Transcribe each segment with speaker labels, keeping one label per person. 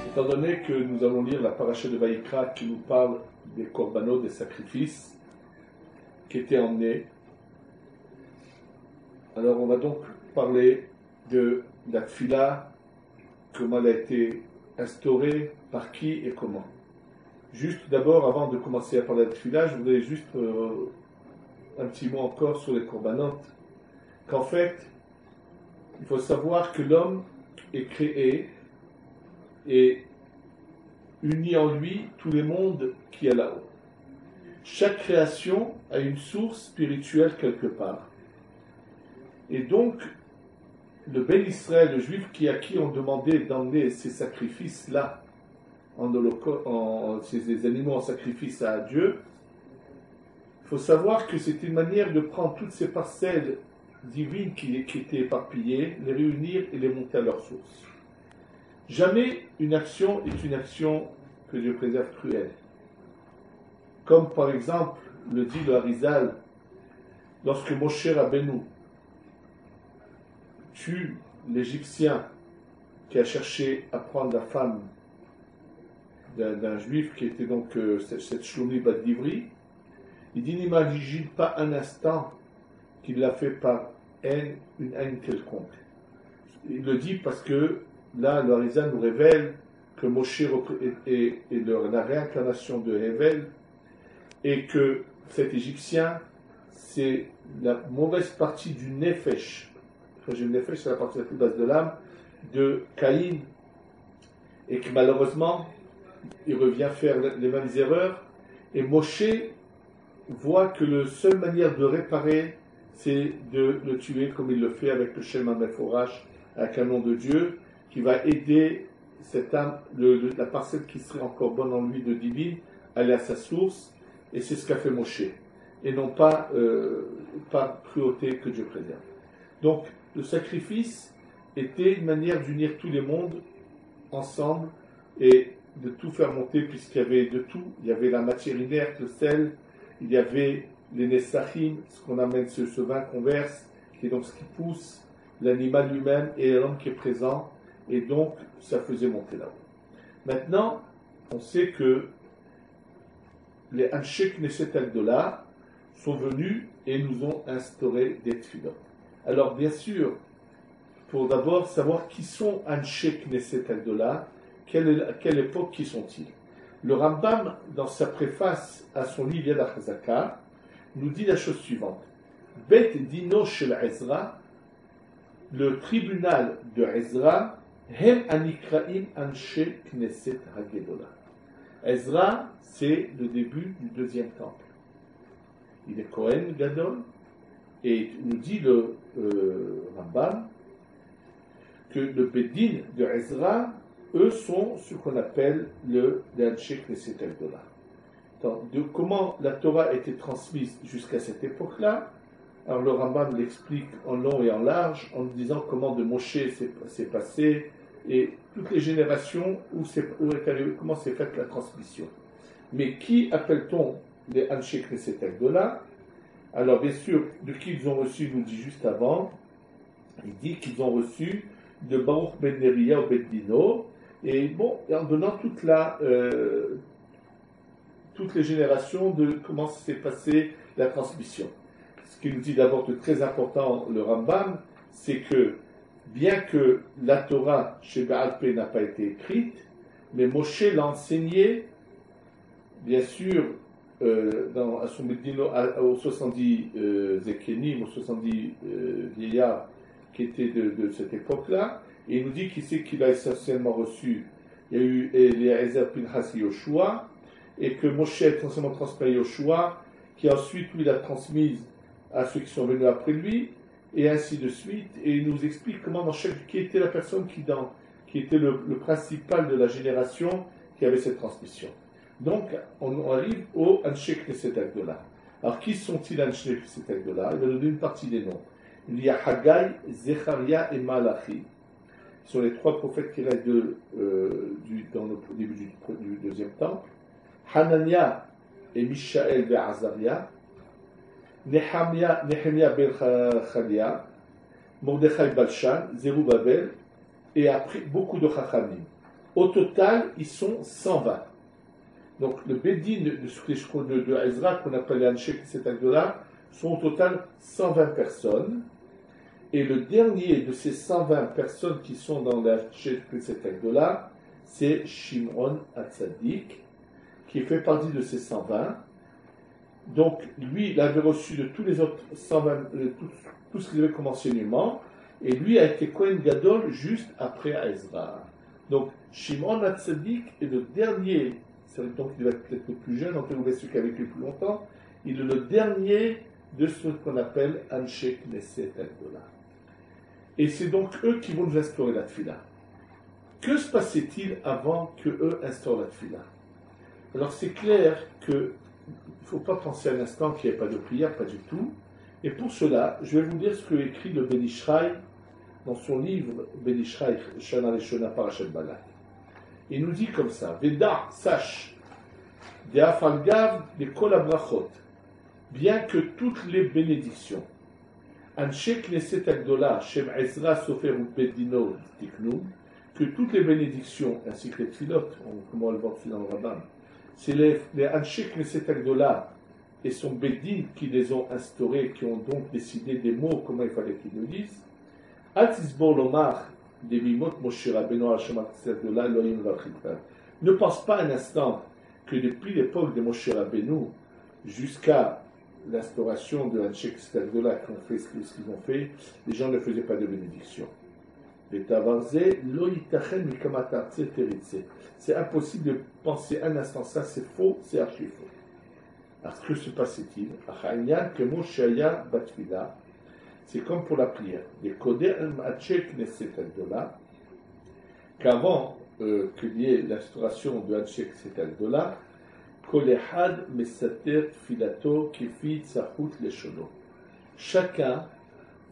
Speaker 1: Étant donné que nous allons lire la paracha de Vaïkra qui nous parle des korbanot, des sacrifices qui étaient emmenés, alors on va donc parler de la tfila, comment elle a été instaurée, par qui et comment. Juste d'abord, avant de commencer à parler de la tfila, je voudrais juste un petit mot encore sur les korbanot, qu'en fait, il faut savoir que l'homme est créé et unit en lui tous les mondes qu'il y a là-haut. Chaque création a une source spirituelle quelque part. Et donc, le Ben Israël, le juif à qui on demandait d'emmener ces sacrifices-là, ces animaux en sacrifice à Dieu, il faut savoir que c'était une manière de prendre toutes ces parcelles divines qui étaient éparpillées, les réunir et les monter à leur source. Jamais une action est une action que Dieu préserve cruelle. Comme par exemple, le dit le Harizal, lorsque Moshe Rabbeinu tue l'Égyptien qui a cherché à prendre la femme d'un juif qui était donc cette Shlomi Bat Divri, il dit n'imagine pas un instant qu'il l'a fait par haine, une haine quelconque. Il le dit parce que là, le Harizal nous révèle que Moshe est la réincarnation de Hevel et que cet Égyptien, c'est la mauvaise partie du Nefesh. Le Nefesh, c'est la partie la plus basse de l'âme de Caïn, et que malheureusement, il revient faire les mêmes erreurs. Et Moshe voit que la seule manière de réparer, c'est de le tuer comme il le fait avec le Shem HaMeforash, avec un nom de Dieu, qui va aider cette âme, la parcelle qui serait encore bonne en lui de divine, à aller à sa source, et c'est ce qu'a fait Moshe, et non pas par cruauté que Dieu préserve. Donc, le sacrifice était une manière d'unir tous les mondes ensemble et de tout faire monter, puisqu'il y avait de tout. Il y avait la matière inerte, le sel, il y avait les nessachim, ce qu'on amène, ce vin qu'on verse, qui est donc ce qui pousse l'animal lui-même et l'homme qui est présent, et donc ça faisait monter là-haut. Maintenant, on sait que les Anshe Knesset Agdola sont venus et nous ont instauré des tfilot. Alors bien sûr, pour d'abord savoir qui sont Anshe Knesset Agdola, à quelle époque qui sont-ils? Le Rambam, dans sa préface à son livre Yad HaChazaka, nous dit la chose suivante. Bet Dino Shel Ezra, le tribunal de Ezra, Hem Anikraim Anshe Knesset Hagedola. Ezra, c'est le début du deuxième temple. Il est Kohen Gadol, et nous dit le Rambam que le Bedin de Ezra, eux sont ce qu'on appelle le Anshe Knesset Hagedola. De comment la Torah a été transmise jusqu'à cette époque-là, alors le Rambam l'explique en long et en large, en nous disant comment de Moshe s'est passé, et toutes les générations comment s'est faite la transmission. Mais qui appelle-t-on les Anshe Knesset Agdola? Alors bien sûr, de qui ils ont reçu, il nous dit juste avant, il dit qu'ils ont reçu de Baruch ben Neriya ou ben Dino, et bon, en donnant toutes les générations de comment s'est passée la transmission. Ce qui nous dit d'abord de très important, le Rambam, c'est que bien que la Torah chez Baal Pé n'a pas été écrite, mais Moshe l'a enseignée, bien sûr, à son Medino, aux 70 Zekenim, aux 70 vieillards qui étaient de cette époque-là, et il nous dit qui c'est qu'il a essentiellement reçu. Il y a eu Eliezer, Pinchas et Yoshua, et que Moshe a essentiellement transmis à Yoshua, qui ensuite lui l'a transmise à ceux qui sont venus après lui, et ainsi de suite, et il nous explique comment qui était la personne qui était le principal de la génération qui avait cette transmission. Donc, on arrive au Anshe Knesset Agdola. Alors, qui sont-ils Anshe Knesset Agdola? Il va nous donner une partie des noms. Il y a Haggai, Zecharia et Malachi. Ce sont les trois prophètes qui restent dans le début du deuxième temple, Hanania et Mishaël ben Azaria, Nehemia ben Chalia, Mordechai Balshan, Zerubbabel, et après beaucoup de Chachamim. Au total, ils sont 120. Donc le Bédine de Ezra, qu'on appelle les Anshek cet acte-là, sont au total 120 personnes. Et le dernier de ces 120 personnes qui sont dans l'Anshek cet acte-là, c'est Shimon Hatzadik, qui fait partie de ces 120. Donc lui, il avait reçu de tous les autres 120, tout ce qu'il avait comme enseignement, et lui a été Kohen Gadol juste après Ezra. Donc Shimon Hatzadik est le dernier. Donc il va être peut-être le plus jeune, donc il va celui qui a vécu plus longtemps. Il est le dernier de ce qu'on appelle Anshe Knesset Agdola. Et c'est donc eux qui vont nous instaurer la Tfila. Que se passait-il avant que eux instaurent la Tfila? Alors c'est clair qu'il ne faut pas penser un instant qu'il n'y ait pas de prière, pas du tout. Et pour cela, je vais vous dire ce que écrit le Ben Ishraï dans son livre Ben Ishraï, Shana Rishona Parashat Balak. Il nous dit comme ça, Veda, sache, de Afalgav, de Kol Abrachot, bien que toutes les bénédictions, Anshe Knesset Agdola, Shem Ezra Sofer ou Bedino Tiknu, que toutes les bénédictions, ainsi que les tfilot, comment on le voit dans le rabbin, c'est les Anshe Knesset Agdola et son Bedin qui les ont instaurés, qui ont donc décidé des mots, comment il fallait qu'ils nous disent, Atzisbor Lomar, ne pense pas un instant que depuis l'époque de Moshe Rabbeinu jusqu'à l'instauration de Anshek Stagdola qui ont fait ce qu'ils ont fait, les gens ne faisaient pas de bénédiction. C'est impossible de penser un instant ça, c'est faux, c'est archi faux. Alors que se passait-il? C'est comme pour la prière. Qu'avant qu'il y ait l'instauration de Anshek Agdola, Kolehad Mesater Filato Kefi Tzahut Leshono. Chacun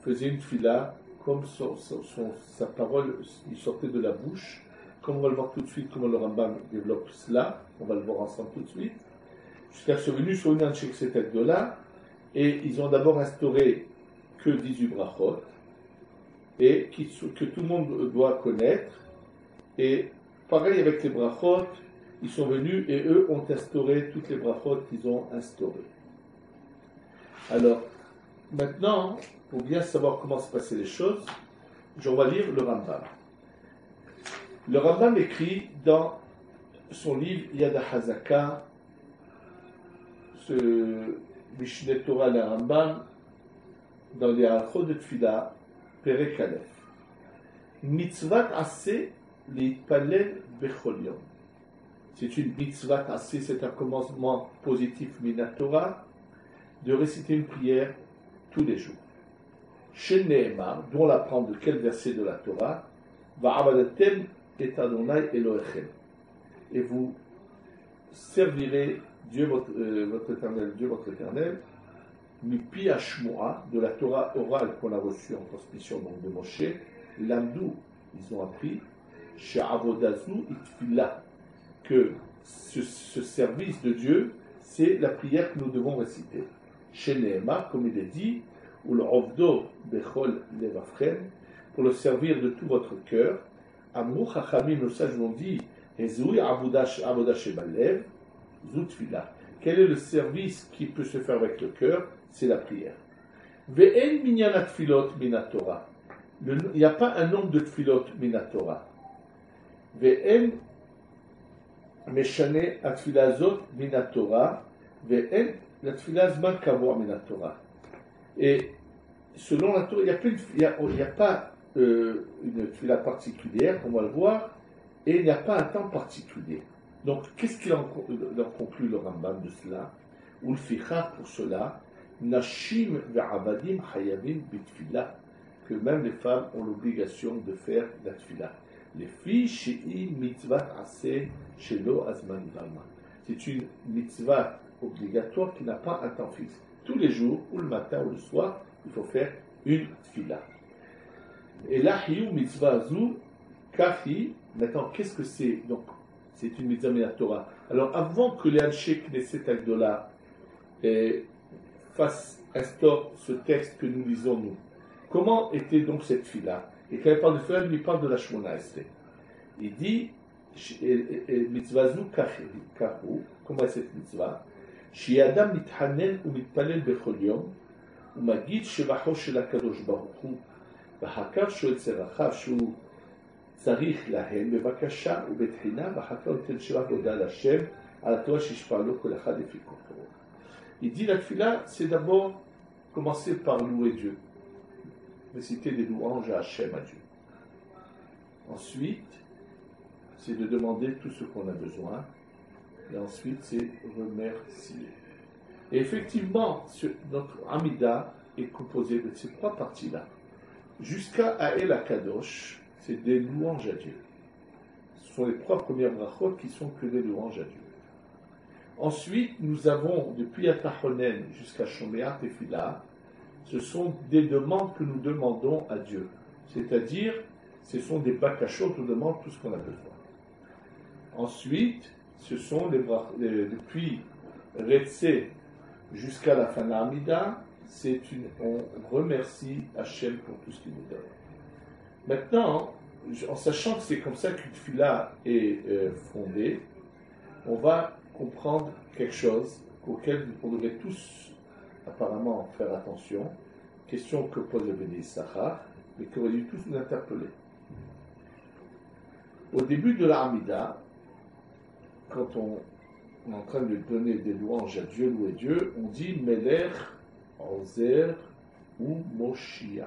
Speaker 1: faisait une fila comme sa parole lui sortait de la bouche, comme on va le voir tout de suite, comment le Rambam développe cela, on va le voir ensemble tout de suite, jusqu'à ce venu sur une Anshek Agdola, et ils ont d'abord instauré que 18 brachot, et que tout le monde doit connaître, et pareil avec les brachot, ils sont venus et eux ont instauré toutes les brachot qu'ils ont instaurées. Alors, maintenant, pour bien savoir comment se passaient les choses, on va lire le Rambam. Le Rambam écrit dans son livre Yad HaZaka, ce Mishneh Torah le Rambam, dans les Halachot de Tfila, Perek Aleph. Mitzvat Aseh Leitpalel Bechol Yom. C'est une mitzvah Aseh, c'est un commencement positif Minatora, de réciter une prière tous les jours. Chez Nehemar, dont on apprend de quel verset de la Torah, Va'avadatem et Adonai Elohechem. Et vous servirez Dieu votre éternel, Dieu votre éternel, Mipi Hashmoa, de la Torah orale qu'on a reçue en transmission donc de Moshe, Lamdou, ils ont appris, chez Avodazu Itfila, que ce service de Dieu, c'est la prière que nous devons réciter. Chez Nehemar, comme il est dit, ou le Ovdo Bechol Levafren, pour le servir de tout votre cœur, Amrou Chachamim, nos sages l'ont dit, Ezoui Abodash Ebalev, Zoutfila. Quel est le service qui peut se faire avec le cœur? C'est la prière. Ve'en minyanat tfilot minatora. Il n'y a pas un nombre de tfilot minatora. Ve'en meshane atfilazot minatora. Ve'en la tfilazman kavua minatora. Et selon la Torah, il n'y a pas une tfila particulière, on va le voir, et il n'y a pas un temps particulier. Donc, qu'est-ce qu'il en conclut le Rambam de cela? Ou le ficha pour cela, Nashim ve'abadim hayavim bitfila, que même les femmes ont l'obligation de faire la tfila. Les filles, she'i mitzvah aseh shelo azman vama. C'est une mitzvah obligatoire qui n'a pas un temps fixe. Tous les jours, ou le matin ou le soir, il faut faire une tfila. Et là, hiu mitzvah zu, kachi, maintenant, qu'est-ce que c'est? Donc, c'est une mitzvah la Torah. Alors avant que les Anshe Knesset Agdola instaurent ce texte que nous lisons nous, comment était donc cette fila? Et quand il parle de fila, il parle de la Shmona Esrei. Il dit mitzvah zu kahu, comment est cette mitzvah? Shiadam mithanen ou mitpalel bechol yom, ou magid shevacho shel HaKadosh Baruch Hu, v'hakar shoel tzerachav shu צריך להם בבקשה ובתחינה ואחר כך נותן שבח והודעה להשם על התורה שישפע לו כל אחד לפי כוחו. Il dit la tfila, c'est d'abord commencer par louer Dieu, réciter des louanges à Hachem, à Dieu. Ensuite, c'est de demander tout ce qu'on a besoin, et ensuite c'est remercier. Et effectivement, notre Amida est composé de ces trois parties-là. Jusqu'à Ael HaKadosh, c'est des louanges à Dieu. Ce sont les trois premières brachot qui sont que des louanges à Dieu. Ensuite, nous avons, depuis Atahonen jusqu'à Shomeat et Fila, ce sont des demandes que nous demandons à Dieu. C'est-à-dire, ce sont des bakashot, nous demandons tout ce qu'on a besoin. Ensuite, ce sont depuis Retse jusqu'à la fin de l'Amida, on remercie Hachem pour tout ce qu'il nous donne. Maintenant, en sachant que c'est comme ça qu'une fila est fondée, on va comprendre quelque chose auquel on devrait tous apparemment faire attention, question que pose le Béné Issachar, mais qui aurait dû tous nous interpeller. Au début de l'Amida, quand on est en train de donner des louanges à Dieu, louer Dieu, on dit Melech, Ozer ou Moshiach.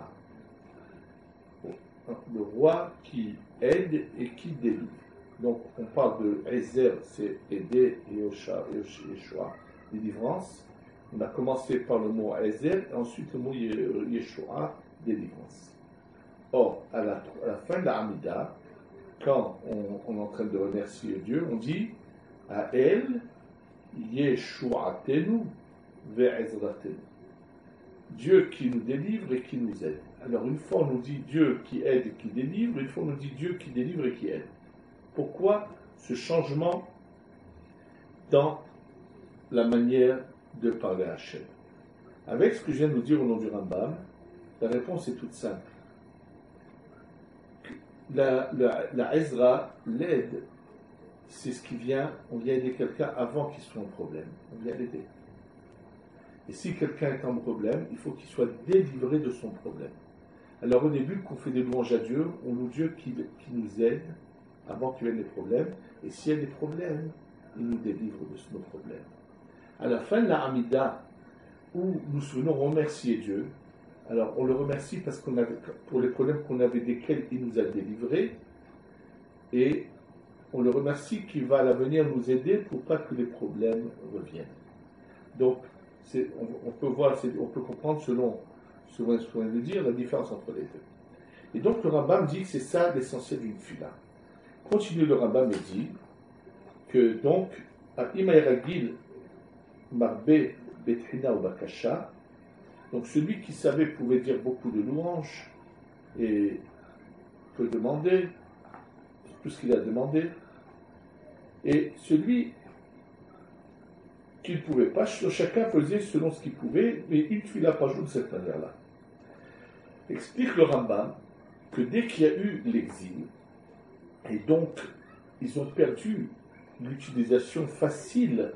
Speaker 1: Le roi qui aide et qui délivre. Donc on parle de Ezer, c'est aider, Yeshua, délivrance. On a commencé par le mot Ezer, et ensuite le mot Yeshua, délivrance. Or, à la fin de la Hamida, quand on est en train de remercier Dieu, on dit à elle, Yeshuatenu ve'ezratenu. Dieu qui nous délivre et qui nous aide. Alors une fois on nous dit Dieu qui aide et qui délivre, une fois on nous dit Dieu qui délivre et qui aide. Pourquoi ce changement dans la manière de parler à Hachem? Avec ce que je viens de nous dire au nom du Rambam, la réponse est toute simple. La Ezra, l'aide, c'est ce qui vient, on vient aider quelqu'un avant qu'il soit en problème. On vient l'aider. Et si quelqu'un est en problème, il faut qu'il soit délivré de son problème. Alors au début, quand on fait des louanges à Dieu, on loue Dieu qui nous aide avant qu'il y ait des problèmes. Et s'il y a des problèmes, il nous délivre de nos problèmes. À la fin de la Hamida, où nous souvenons remercier Dieu, alors on le remercie parce pour les problèmes qu'on avait desquels il nous a délivrés, et on le remercie qu'il va à l'avenir nous aider pour pas que les problèmes reviennent. Donc, on peut comprendre selon ce qu'on vient de dire, la différence entre les deux. Et donc le Rambam dit que c'est ça l'essentiel d'une fila. Continue le Rambam et dit que donc, à Imayragil Marbe Betrina ou Bakasha, donc celui qui savait pouvait dire beaucoup de louanges et peut demander tout ce qu'il a demandé. Et celui qui ne pouvait pas, chacun faisait selon ce qu'il pouvait, mais une fila par jour de cette manière-là. Explique le Rambam que dès qu'il y a eu l'exil, et donc ils ont perdu l'utilisation facile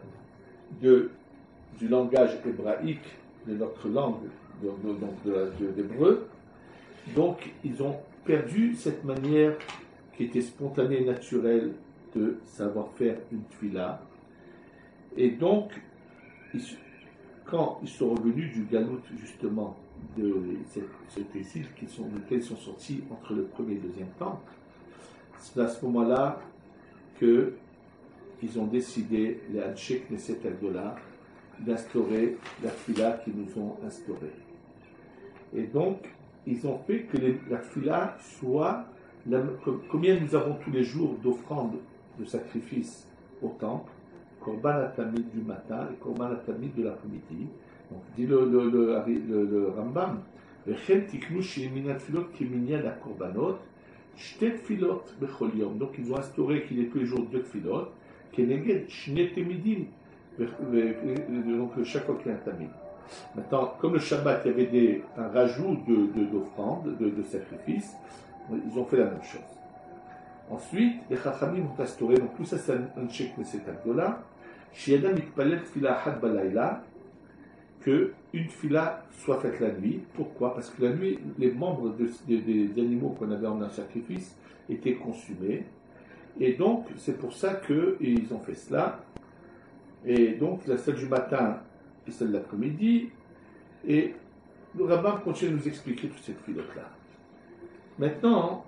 Speaker 1: du langage hébraïque, de notre langue, d'hébreu, donc ils ont perdu cette manière qui était spontanée et naturelle de savoir faire une tfila. Et donc, quand ils sont revenus du galout, justement, de cet exil desquels ils sont sortis entre le premier et le deuxième temps, c'est à ce moment-là qu'ils ont décidé, les Anshe Knesset Agdola, d'instaurer la tfila qu'ils nous ont instaurée. Et donc, ils ont fait que la tfila soit, combien nous avons tous les jours d'offrandes, de sacrifices au temple, Korban Atamid du matin et Korban Atamid de l'après-midi. Donc, dit le Rambam, Shtet Tfilot Bechol Yom. Donc ils ont instauré qu'il y ait tous les jours 2 Tfilot, Keneged Shne Temidim. Donc chaque fois qu'il y a un tamid. Maintenant, comme le Shabbat, il y avait un rajout d'offrandes, de sacrifices, ils ont fait la même chose. Ensuite, les Chachamim ont instauré, donc tout ça c'est un check Neset Agdola, Shiadam Itpalel Tfila Had Balayla, que une tfila soit faite la nuit. Pourquoi? Parce que la nuit, les membres des animaux qu'on avait en un sacrifice étaient consumés. Et donc, c'est pour ça qu'ils ont fait cela. Et donc, la celle du matin et celle de l'après-midi. Et le rabbin continue de nous expliquer toute cette filote-là. Maintenant,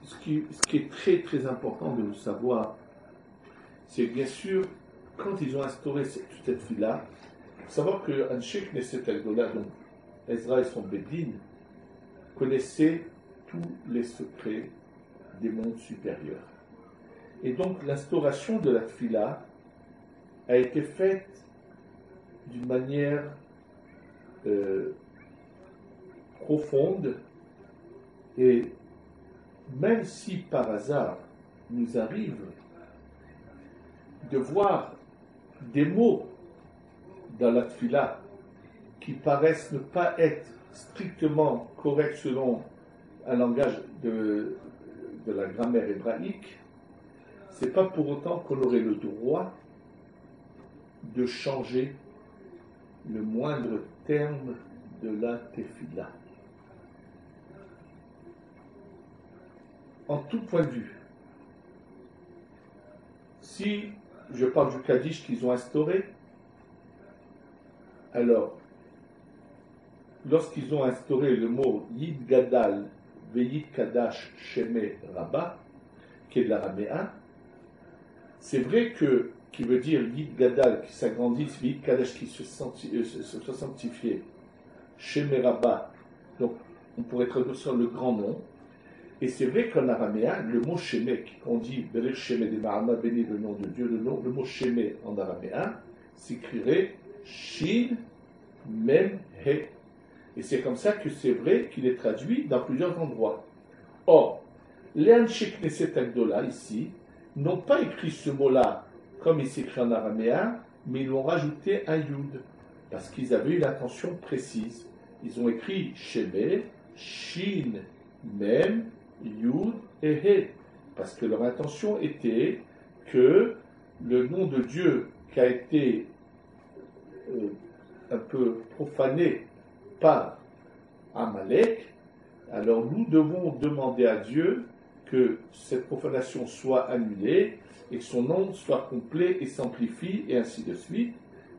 Speaker 1: ce qui est très très important de vous savoir, c'est bien sûr, quand ils ont instauré toute cette fila, il faut savoir que Anshe Knesset Agdola, donc Ezra et son Bédine, connaissaient tous les secrets des mondes supérieurs. Et donc l'instauration de la tfila a été faite d'une manière profonde, et même si par hasard nous arrive de voir des mots dans la tfila qui paraissent ne pas être strictement corrects selon un langage de la grammaire hébraïque, c'est pas pour autant qu'on aurait le droit de changer le moindre terme de la tefila. En tout point de vue, si je parle du Kaddish qu'ils ont instauré, alors, lorsqu'ils ont instauré le mot Yid Gadal Veyid Kadash Sheme Rabba, qui est de l'araméen, c'est vrai qui veut dire Yid Gadal, qui s'agrandisse, Veyid Kadash, qui se sanctifiait, Sheme Rabba, donc on pourrait traduire sur le grand nom. Et c'est vrai qu'en araméen, le mot Sheme, qu'on dit Berech Sheme de Mahama, béni le nom de Dieu, le mot Sheme en araméen s'écrirait Shin Mem He. Et c'est comme ça que c'est vrai qu'il est traduit dans plusieurs endroits. Or, les Anshe Knesset Agdola, ici, n'ont pas écrit ce mot-là comme il s'écrit en araméen, mais ils l'ont rajouté un Yud, parce qu'ils avaient une intention précise. Ils ont écrit Sheme, Shin Mem, Yud et He, parce que leur intention était que le nom de Dieu qui a été un peu profané par Amalek, alors nous devons demander à Dieu que cette profanation soit annulée et que son nom soit complet et s'amplifie, et ainsi de suite,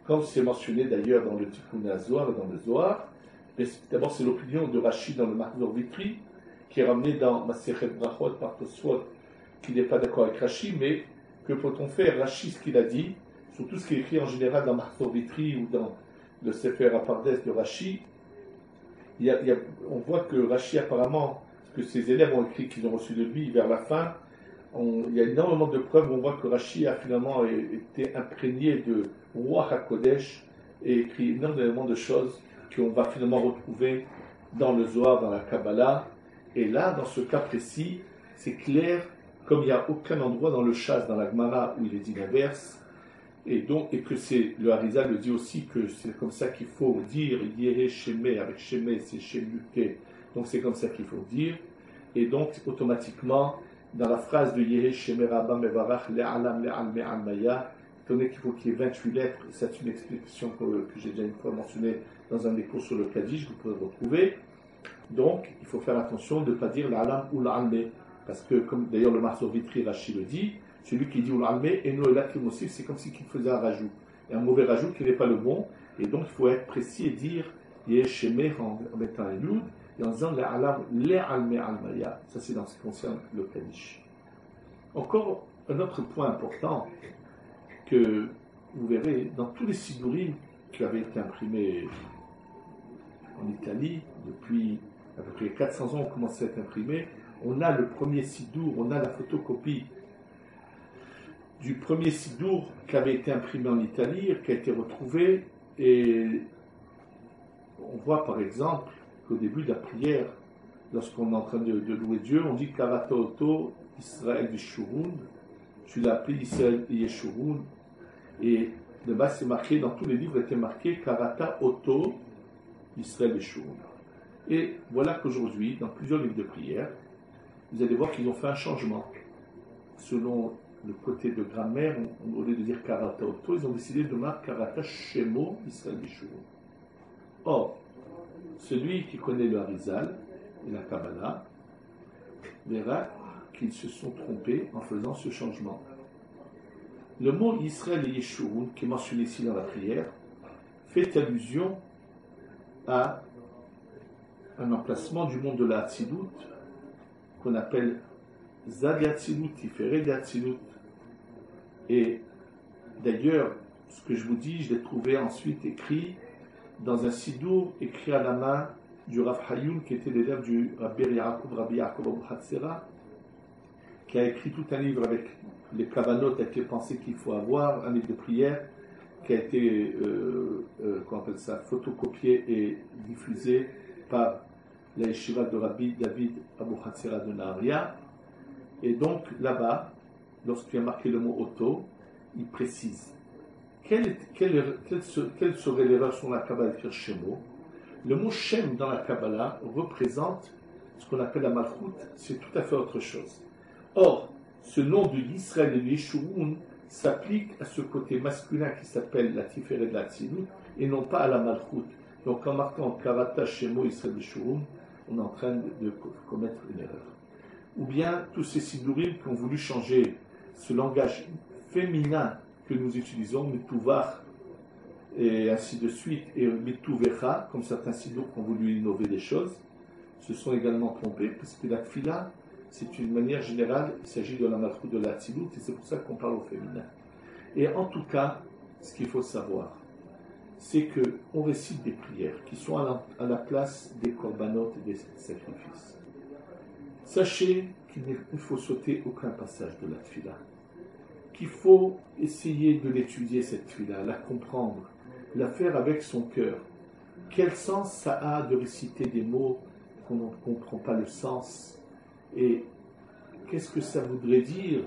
Speaker 1: comme c'est mentionné d'ailleurs dans le Tikkun HaZohar et dans le Zohar. D'abord, c'est l'opinion de Rashi dans le Mahzor Vitri, qui est ramené dans Masechet Brachot par Tosfot, qui n'est pas d'accord avec Rashi, mais que peut-on faire? Rashi, ce qu'il a dit, sur tout ce qui est écrit en général dans Mahzor Vitri ou dans le Sefer Apardes de Rashi, on voit que Rashi, apparemment, ce que ses élèves ont écrit, qu'ils ont reçu de lui vers la fin, il y a énormément de preuves où on voit que Rashi a finalement été imprégné de Ruach HaKodesh et écrit énormément de choses qu'on va finalement retrouver dans le Zohar, dans la Kabbalah. Et là, dans ce cas précis, c'est clair, comme il n'y a aucun endroit dans le Shas, dans la Gemara, où il est dit l'inverse, et que c'est, le Harizal le dit aussi, que c'est comme ça qu'il faut dire Yéhe Sheme, avec Sheme c'est Shemuke, donc c'est comme ça qu'il faut dire, et donc automatiquement, dans la phrase de Yéhe Sheme Rabba Mevarach Le'alam Le'al Me'al Maya, étant donné qu'il faut qu'il y ait 28 lettres, c'est une explication que j'ai déjà une fois mentionnée dans un des cours sur le Kaddish, vous pouvez retrouver. Donc, il faut faire attention de ne pas dire l'Alam ou l'Alme, parce que, comme d'ailleurs le Mahzor Vitri Rashi le dit, celui qui dit ou l'Alme, et Noéla Kimosif, c'est comme si qu'il faisait un rajout, et un mauvais rajout qui n'est pas le bon, et donc il faut être précis et dire Yeshemeh en mettant un Yud, et en disant l'Alam, l'Alme Almaya, ça c'est dans ce qui concerne le Kaddish. Encore un autre point important, que vous verrez dans tous les Sidurim qui avaient été imprimés en Italie, depuis à peu près 400 ans, on commençait à être imprimé. On a le premier Sidour, on a la photocopie du premier Sidour qui avait été imprimé en Italie, qui a été retrouvé, et on voit par exemple qu'au début de la prière, lorsqu'on est en train de louer Dieu, on dit Karata Oto Israël Yeshurun. Tu l'as appelé Israël Yeshurun. Et de base, c'est marqué, dans tous les livres, il était marqué Karata Oto Israël Yeshurun. Et voilà qu'aujourd'hui, dans plusieurs livres de prière, vous allez voir qu'ils ont fait un changement. Selon le côté de grammaire, au lieu de dire Karata Oto, ils ont décidé de marquer Karata Shemo Israël Yeshurun. Or, celui qui connaît le Harizal et la Kabbalah verra qu'ils se sont trompés en faisant ce changement. Le mot Israël et Yeshurun, qui est mentionné ici dans la prière, fait allusion à un emplacement du monde de la Hatzilut, qu'on appelle Zad Hatzilut, Tiferet Hatzilut. Et d'ailleurs, ce que je vous dis, je l'ai trouvé ensuite écrit dans un sidour écrit à la main du Rav Hayoun, qui était l'élève du Rabbi Yaakov Abu Hatzera, qui a écrit tout un livre avec les kavanot avec les pensées qu'il faut avoir, un livre de prière qui a été qu'on appelle ça, photocopié et diffusé par la yeshiva de Rabbi David Abu Hatzera de Naharia. Et donc là-bas, lorsqu'il a marqué le mot auto, il précise quelle serait l'erreur sur la Kabbalah d'écrire Shemo. Le mot Shem dans la Kabbalah représente ce qu'on appelle la Malchut, c'est tout à fait autre chose. Or, ce nom de Yisraël et Yeshurun s'applique à ce côté masculin qui s'appelle la Tiferet de la Tzilut et non pas à la Malchut. Donc en marquant Karata Shemo Yisraël Yeshurun, on est en train de commettre une erreur. Ou bien tous ces sidourim qui ont voulu changer ce langage féminin que nous utilisons, Mitouvar, et ainsi de suite, et Mitouvecha, comme certains sidours qui ont voulu innover des choses, se sont également trompés, parce que la tfila, c'est une manière générale, il s'agit de la malchut de la tzilut, et c'est pour ça qu'on parle au féminin. Et en tout cas, ce qu'il faut savoir, c'est qu'on récite des prières qui sont à la place des korbanot et des sacrifices. Sachez qu'il ne faut sauter aucun passage de la tfila, qu'il faut essayer de l'étudier cette tfila, la comprendre, la faire avec son cœur. Quel sens ça a de réciter des mots qu'on ne comprend pas le sens? Et qu'est-ce que ça voudrait dire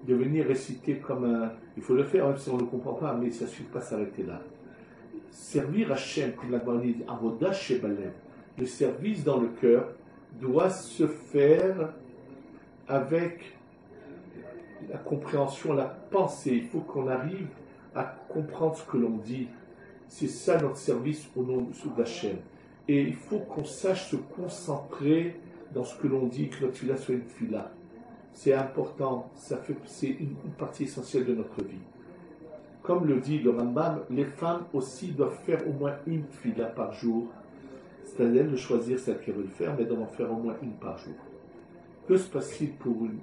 Speaker 1: de venir réciter comme un... Il faut le faire même si on ne le comprend pas, mais ça ne suffit pas s'arrêter là. Servir Hachem, comme la Gemara dit, Avodah Shebalev, le service dans le cœur doit se faire avec la compréhension, la pensée. Il faut qu'on arrive à comprendre ce que l'on dit. C'est ça notre service au nom d'Hachem. Et il faut qu'on sache se concentrer dans ce que l'on dit, que notre fila soit une fila. C'est important, c'est une partie essentielle de notre vie. Comme le dit le Rambam, les femmes aussi doivent faire au moins une fila par jour. C'est-à-dire de choisir celle qu'elles veulent faire, mais d'en faire au moins une par jour. Que se passe-t-il pour une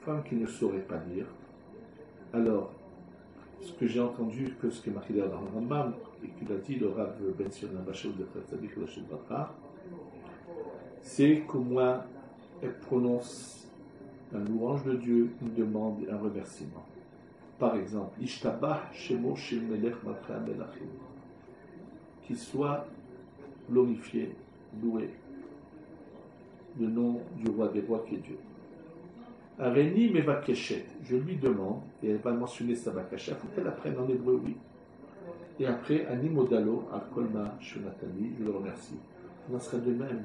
Speaker 1: femme qui ne saurait pas lire? Alors, ce que j'ai entendu, que ce qui est marqué dans le Rambam, et qu'il a dit le Rav Ben Sion Bachel de Tzadik le Shulchan, c'est qu'au moins elle prononce un louange de Dieu, une demande et un remerciement. Par exemple, Ishtabah Shemo Shel Melech Malchei Melachim, qu'il soit glorifié, loué, le nom du roi des rois qui est Dieu. Areni Mevakeshet, je lui demande, et elle va mentionner sa bakasha, il faut qu'elle apprenne en hébreu, oui. Et après, Ani Modalo, à Kolma Shonatani, je le remercie. On en serait de même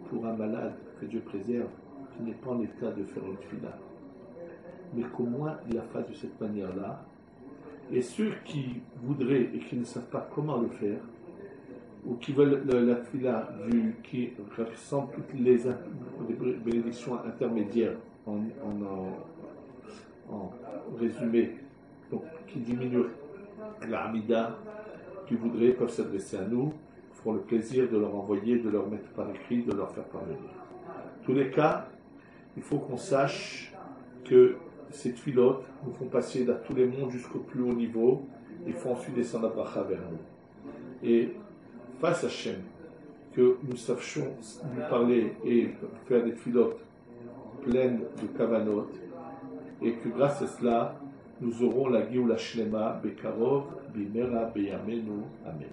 Speaker 1: pour un malade que Dieu préserve, qui n'est pas en état de faire une fila. Mais qu'au moins il la fasse de cette manière-là. Et ceux qui voudraient et qui ne savent pas comment le faire, ou qui veulent la fila qui ressemble toutes les bénédictions intermédiaires en résumé, donc qui diminue la Hamida, qui voudraient peuvent s'adresser à nous, feront le plaisir de leur envoyer, de leur mettre par écrit, de leur faire parvenir. En tous les cas, il faut qu'on sache que ces filotes nous font passer dans tous les mondes jusqu'au plus haut niveau, et font ensuite descendre la bracha vers nous. Et face à Hachem, que nous sachions nous parler et faire des filotes pleines de kavanot, et que grâce à cela, nous aurons la Géoula Shlema, Bekarov, Bimera, Beyamenu. Amen.